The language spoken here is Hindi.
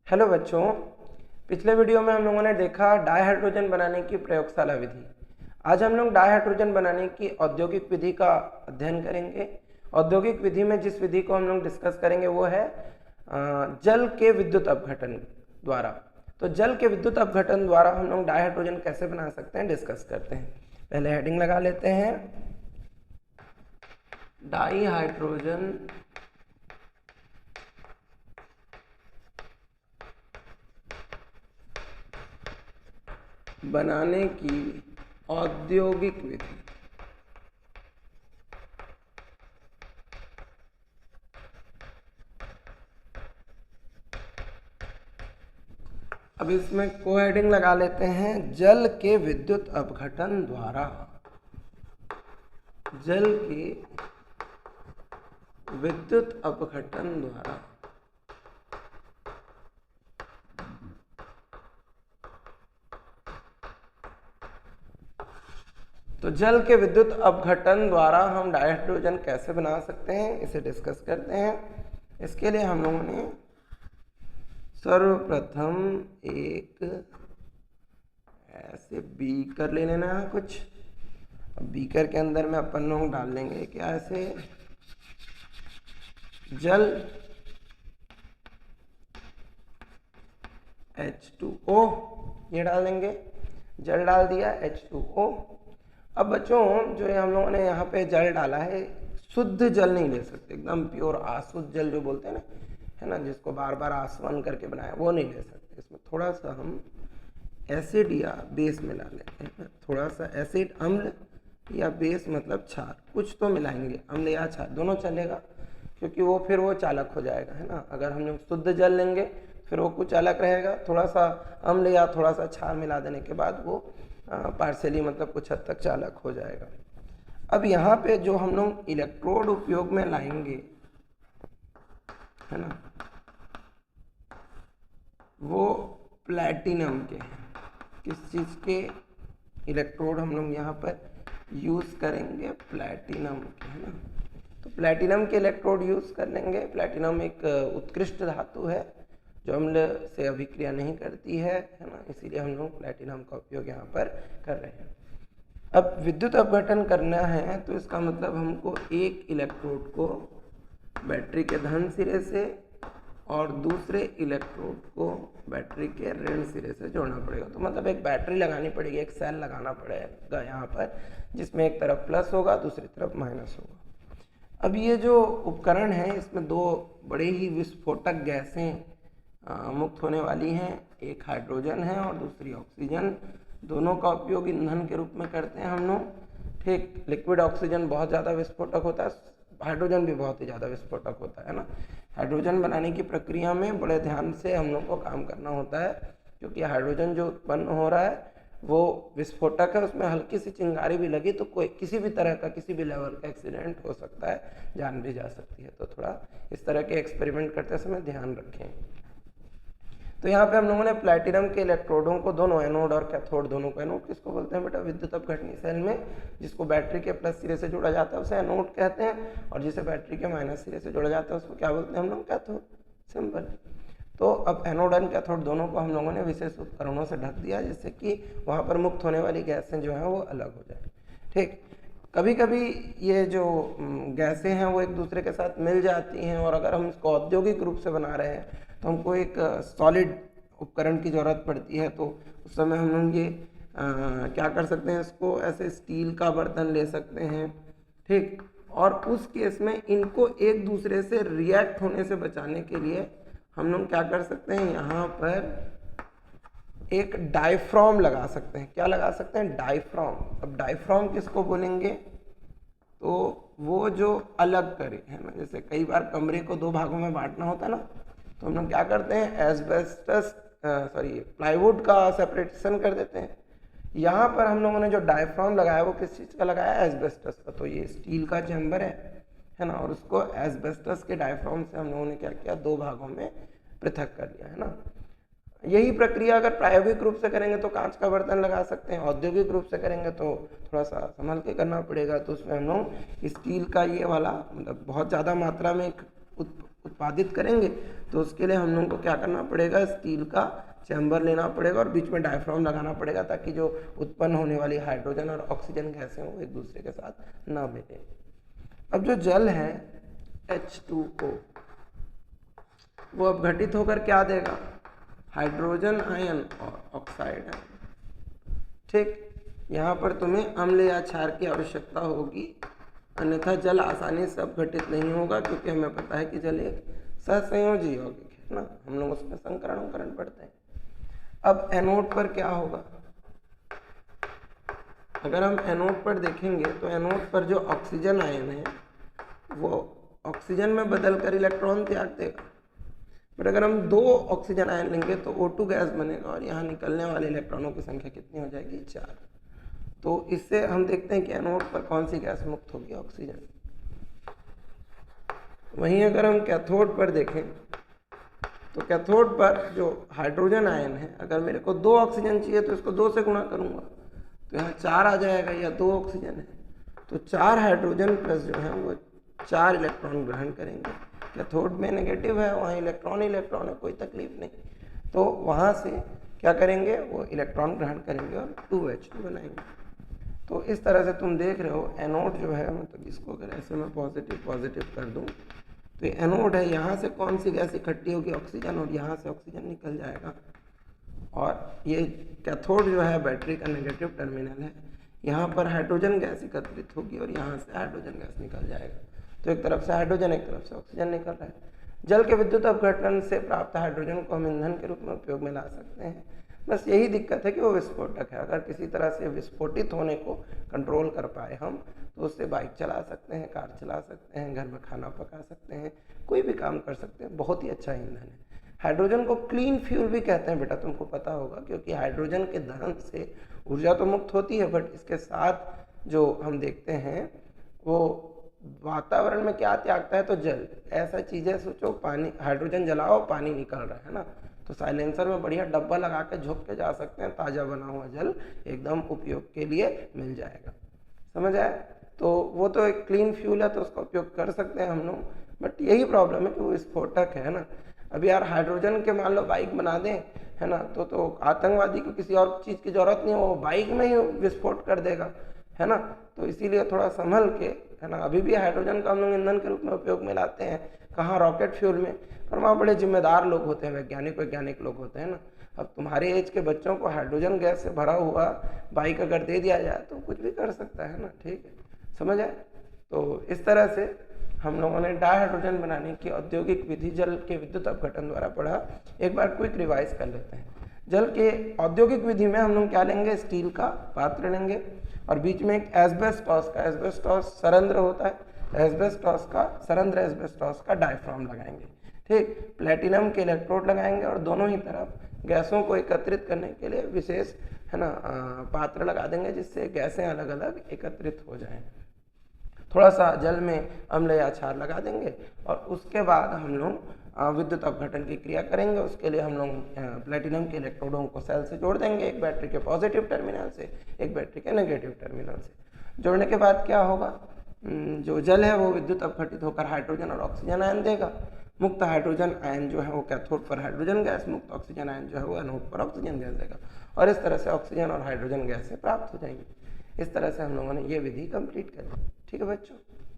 हेलो बच्चों, पिछले वीडियो में हम लोगों ने देखा डायहाइड्रोजन बनाने की प्रयोगशाला विधि। आज हम लोग डायहाइड्रोजन बनाने की औद्योगिक विधि का अध्ययन करेंगे। औद्योगिक विधि में जिस विधि को हम लोग डिस्कस करेंगे वो है जल के विद्युत अपघटन द्वारा। तो जल के विद्युत अपघटन द्वारा हम लोग डायहाइड्रोजन कैसे बना सकते हैं डिस्कस करते हैं। पहले हेडिंग लगा लेते हैं, डाइहाइड्रोजन बनाने की औद्योगिक विधि। अब इसमें को हेडिंग लगा लेते हैं, जल के विद्युत अपघटन द्वारा। जल के विद्युत अपघटन द्वारा तो जल के विद्युत अपघटन द्वारा हम डायहाइड्रोजन कैसे बना सकते हैं इसे डिस्कस करते हैं। इसके लिए हम लोगों ने सर्वप्रथम एक ऐसे बीकर ले लेना है कुछ। अब बीकर के अंदर में अपन लोग डाल लेंगे क्या, ऐसे जल H2O ये डाल देंगे। जल डाल दिया H2O। अब बच्चों जो हम लोगों ने यहाँ पे जल डाला है, शुद्ध जल नहीं ले सकते, एकदम प्योर अशुद्ध जल जो बोलते हैं ना, है ना, जिसको बार बार आसवन करके बनाया, वो नहीं ले सकते। इसमें थोड़ा सा हम एसिड या बेस मिला लेते हैं। थोड़ा सा एसिड, अम्ल या बेस मतलब क्षार, कुछ तो मिलाएंगे, अम्ल या क्षार दोनों चलेगा, क्योंकि वो फिर वो चालक हो जाएगा, है ना। अगर हम लोग शुद्ध जल लेंगे फिर वो कुछ अलग रहेगा, थोड़ा सा अम्ल या थोड़ा सा क्षार मिला देने के बाद वो पार्शियली मतलब कुछ हद तक चालक हो जाएगा। अब यहाँ पे जो हम लोग इलेक्ट्रोड उपयोग में लाएंगे, है ना, वो प्लैटिनम के हैं। किस चीज़ के इलेक्ट्रोड हम लोग यहाँ पर यूज़ करेंगे? प्लैटिनम के, है ना। तो प्लैटिनम के इलेक्ट्रोड यूज़ कर लेंगे। प्लैटिनम एक उत्कृष्ट धातु है जो अम्ल से अभिक्रिया नहीं करती है ना, इसीलिए हम लोग प्लैटिनम का उपयोग यहाँ पर कर रहे हैं। अब विद्युत अपघटन करना है तो इसका मतलब हमको एक इलेक्ट्रोड को बैटरी के धन सिरे से और दूसरे इलेक्ट्रोड को बैटरी के ऋण सिरे से जोड़ना पड़ेगा। तो मतलब एक बैटरी लगानी पड़ेगी, एक सेल लगाना पड़ेगा यहाँ पर, जिसमें एक तरफ प्लस होगा दूसरी तरफ माइनस होगा। अब ये जो उपकरण है इसमें दो बड़े ही विस्फोटक गैसें मुक्त होने वाली हैं, एक हाइड्रोजन है और दूसरी ऑक्सीजन। दोनों का उपयोग ईंधन के रूप में करते हैं हम लोग, ठीक। लिक्विड ऑक्सीजन बहुत ज़्यादा विस्फोटक होता है, हाइड्रोजन भी बहुत ही ज़्यादा विस्फोटक होता है ना। हाइड्रोजन बनाने की प्रक्रिया में बड़े ध्यान से हम लोग को काम करना होता है, क्योंकि हाइड्रोजन जो उत्पन्न हो रहा है वो विस्फोटक है, उसमें हल्की सी चिंगारी भी लगी तो कोई किसी भी तरह का किसी भी लेवल का एक्सीडेंट हो सकता है, जान भी जा सकती है। तो थोड़ा इस तरह के एक्सपेरिमेंट करते समय ध्यान रखें। तो यहाँ पे हम लोगों ने प्लैटिनम के इलेक्ट्रोडों को, दोनों एनोड और कैथोड दोनों को, एनोड किसको बोलते हैं बेटा? विद्युत अपघटनी सेल में जिसको बैटरी के प्लस सिरे से जोड़ा जाता है उसे एनोड कहते हैं, और जिसे बैटरी के माइनस सिरे से जोड़ा जाता है उसको क्या बोलते हैं हम लोग? कैथोड। सिंपल। तो अब एनोड और कैथोड दोनों को हम लोगों ने विशेष उपकरणों से ढक दिया, जिससे कि वहाँ पर मुक्त होने वाली गैसें जो हैं वो अलग हो जाए, ठीक। कभी कभी ये जो गैसें हैं वो एक दूसरे के साथ मिल जाती हैं, और अगर हम इसको औद्योगिक रूप से बना रहे हैं तो हमको एक सॉलिड उपकरण की ज़रूरत पड़ती है। तो उस समय हम लोग ये क्या कर सकते हैं, इसको ऐसे स्टील का बर्तन ले सकते हैं, ठीक। और उस केस में इनको एक दूसरे से रिएक्ट होने से बचाने के लिए हम लोग क्या कर सकते हैं, यहाँ पर एक डायफ्राम लगा सकते हैं। क्या लगा सकते हैं? डायफ्राम। अब डायफ्राम किसको बोलेंगे? तो वो जो अलग करे, है ना। जैसे कई बार कमरे को दो भागों में बांटना होता है ना, तो हम लोग क्या करते हैं, एस्बेस्टस प्लाईवुड का सेपरेशन कर देते हैं। यहाँ पर हम लोगों ने जो डायफ्राम लगाया वो किस चीज़ का लगाया? एस्बेस्टस का। तो ये स्टील का चैम्बर है ना, और उसको एस्बेस्टस के डायफ्राम से हम लोगों ने क्या किया, दो भागों में पृथक कर लिया, है ना। यही प्रक्रिया अगर प्रायोगिक रूप से करेंगे तो कांच का बर्तन लगा सकते हैं, औद्योगिक रूप से करेंगे तो थोड़ा सा संभल के करना पड़ेगा। तो उसमें हम लोग स्टील का ये वाला मतलब बहुत ज़्यादा मात्रा में उत्पादित करेंगे तो उसके लिए हम लोगों को क्या करना पड़ेगा, स्टील का चैम्बर लेना पड़ेगा और बीच में डायफ्राम लगाना पड़ेगा ताकि जो उत्पन्न होने वाली हाइड्रोजन और ऑक्सीजन गैसें वो एक दूसरे के साथ ना मिले। अब जो जल है H2O वो अब घटित होकर क्या देगा, हाइड्रोजन आयन और ऑक्साइड आयन। ठीक, यहाँ पर तुम्हें अम्ल या क्षार की आवश्यकता होगी, अन्यथा जल आसानी से अब घटित नहीं होगा, क्योंकि हमें पता है कि जल एक सहसंयोजी यौगिक है ना, हम लोग उसमें संकरण पढ़ते हैं। अब एनोड पर क्या होगा, अगर हम एनोड पर देखेंगे तो एनोड पर जो ऑक्सीजन आयन है वो ऑक्सीजन में बदलकर इलेक्ट्रॉन त्याग देगा, बट अगर हम 2 ऑक्सीजन आयन लेंगे तो O2 गैस बनेगा और यहाँ निकलने वाले इलेक्ट्रॉनों की संख्या कितनी हो जाएगी, 4। तो इससे हम देखते हैं कि एनोड पर कौन सी गैस मुक्त होगी, ऑक्सीजन। वहीं अगर हम कैथोड पर देखें तो कैथोड पर जो हाइड्रोजन आयन है, अगर मेरे को 2 ऑक्सीजन चाहिए तो इसको 2 से गुणा करूंगा तो यहाँ 4 आ जाएगा, या 2 ऑक्सीजन है तो 4 हाइड्रोजन प्लस जो है वो 4 इलेक्ट्रॉन ग्रहण करेंगे। कैथोड में नेगेटिव है, वहाँ इलेक्ट्रॉन है, कोई तकलीफ नहीं, तो वहाँ से क्या करेंगे, वो इलेक्ट्रॉन ग्रहण करेंगे और 2H2 बनाएंगे। तो इस तरह से तुम देख रहे हो एनोड जो है, मतलब इसको अगर ऐसे मैं पॉजिटिव कर दूं तो ये एनोड है, यहाँ से कौन सी गैस इकट्ठी होगी, ऑक्सीजन, और यहाँ से ऑक्सीजन निकल जाएगा। और ये कैथोड जो है बैटरी का नेगेटिव टर्मिनल है, यहाँ पर हाइड्रोजन गैस एकत्रित होगी और यहाँ से हाइड्रोजन गैस निकल जाएगा। तो एक तरफ से हाइड्रोजन, एक तरफ से ऑक्सीजन निकल रहा है। जल के विद्युत अपघटन से प्राप्त हाइड्रोजन को हम ईंधन के रूप में उपयोग में ला सकते हैं, बस यही दिक्कत है कि वो विस्फोटक है। अगर किसी तरह से विस्फोटित होने को कंट्रोल कर पाए हम तो उससे बाइक चला सकते हैं, कार चला सकते हैं, घर में खाना पका सकते हैं, कोई भी काम कर सकते हैं, बहुत ही अच्छा ईंधन है। हाइड्रोजन को क्लीन फ्यूल भी कहते हैं बेटा, तुमको पता होगा, क्योंकि हाइड्रोजन के दहन से ऊर्जा तो मुक्त होती है, बट इसके साथ जो हम देखते हैं वो वातावरण में क्या त्यागता है, तो जल, ऐसा चीज़ें सोचो, पानी, हाइड्रोजन जलाओ पानी निकल रहा है ना, तो साइलेंसर में बढ़िया डब्बा लगा के झोंक के जा सकते हैं, ताज़ा बना हुआ जल एकदम उपयोग के लिए मिल जाएगा। समझ आए? तो वो तो एक क्लीन फ्यूल है, तो उसका उपयोग कर सकते हैं हम लोग, बट यही प्रॉब्लम है कि वो विस्फोटक है ना। अब यार हाइड्रोजन के मान लो बाइक बना दें, है ना, तो आतंकवादी को किसी और चीज़ की जरूरत नहीं है, वो बाइक में ही विस्फोट कर देगा, है ना। तो इसीलिए थोड़ा संभल के, है ना, अभी भी हाइड्रोजन का हम लोग ईंधन के रूप में उपयोग में लाते हैं, कहाँ, रॉकेट फ्यूल में, पर वहाँ बड़े जिम्मेदार लोग होते हैं, वैज्ञानिक लोग होते हैं ना। अब तुम्हारे एज के बच्चों को हाइड्रोजन गैस से भरा हुआ बाइक अगर दे दिया जाए तो कुछ भी कर सकता है ना, ठीक है, समझ आए। तो इस तरह से हम लोगों ने डायहाइड्रोजन बनाने की औद्योगिक विधि जल के विद्युत अपघटन द्वारा पढ़ा। एक बार क्विक रिवाइज कर लेते हैं। जल के औद्योगिक विधि में हम लोग क्या लेंगे, स्टील का पात्र लेंगे और बीच में एक एस्बेस्टॉस सरंध्र होता है, सरंध्र एस्बेस्टॉस का डायफ्राम लगाएंगे, ठीक। प्लेटिनम के इलेक्ट्रोड लगाएंगे और दोनों ही तरफ गैसों को एकत्रित करने के लिए विशेष, है ना, पात्र लगा देंगे, जिससे गैसें अलग अलग एकत्रित हो जाएं। थोड़ा सा जल में अम्ल या क्षार लगा देंगे और उसके बाद हम लोग विद्युत अपघटन की क्रिया करेंगे। उसके लिए हम लोग प्लेटिनम के इलेक्ट्रोडों को सेल से जोड़ देंगे, एक बैटरी के पॉजिटिव टर्मिनल से, एक बैटरी के नेगेटिव टर्मिनल से। जोड़ने के बाद क्या होगा, जो जल है वो विद्युत अपघटित होकर हाइड्रोजन और ऑक्सीजन आयन देगा। मुक्त हाइड्रोजन आयन जो है वो कैथोड पर हाइड्रोजन गैस, मुक्त ऑक्सीजन आयन जो है वो एनोड पर ऑक्सीजन गैस देगा, और इस तरह से ऑक्सीजन और हाइड्रोजन गैस से प्राप्त हो जाएंगी। इस तरह से हम लोगों ने ये विधि कंप्लीट कर ली। ठीक है बच्चों।